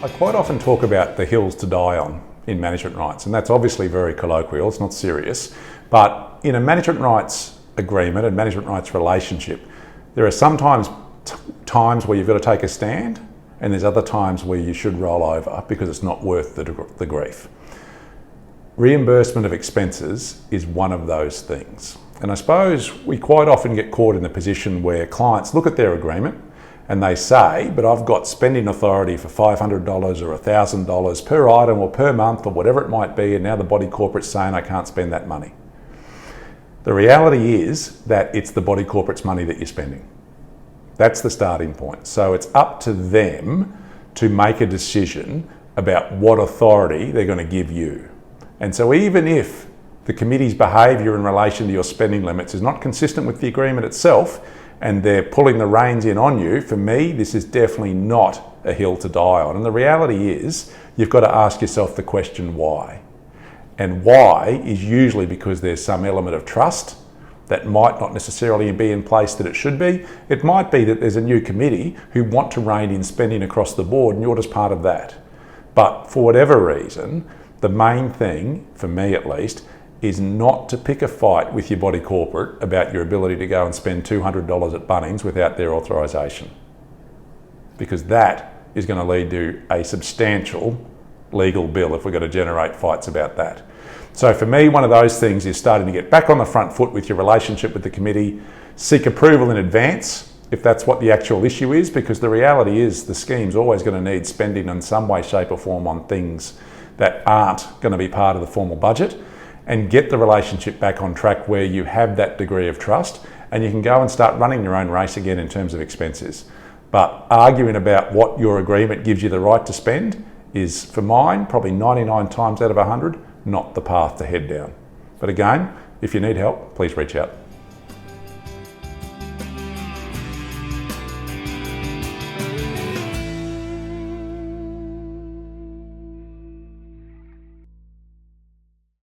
I quite often talk about the hills to die on in management rights, and that's obviously very colloquial, it's not serious. But in a management rights agreement and management rights relationship, there are sometimes times where you've got to take a stand, and there's other times where you should roll over because it's not worth the grief. Reimbursement of expenses is one of those things. And I suppose we quite often get caught in the position where clients look at their agreement and they say, but I've got spending authority for $500 or $1,000 per item or per month or whatever it might be, and now the body corporate's saying I can't spend that money. The reality is that it's the body corporate's money that you're spending. That's the starting point. So it's up to them to make a decision about what authority they're going to give you. And so even if the committee's behaviour in relation to your spending limits is not consistent with the agreement itself, and they're pulling the reins in on you, for me, this is definitely not a hill to die on. And the reality is, you've got to ask yourself the question why. And why is usually because there's some element of trust that might not necessarily be in place that it should be. It might be that there's a new committee who want to rein in spending across the board and you're just part of that. But for whatever reason, the main thing, for me at least, is not to pick a fight with your body corporate about your ability to go and spend $200 at Bunnings without their authorisation. Because that is going to lead to a substantial legal bill if we're going to generate fights about that. So for me, one of those things is starting to get back on the front foot with your relationship with the committee, seek approval in advance if that's what the actual issue is, because the reality is the scheme's always going to need spending in some way, shape or form on things that aren't going to be part of the formal budget, and get the relationship back on track where you have that degree of trust and you can go and start running your own race again in terms of expenses. But arguing about what your agreement gives you the right to spend is, for mine, probably 99 times out of 100, not the path to head down. But again, if you need help, please reach out.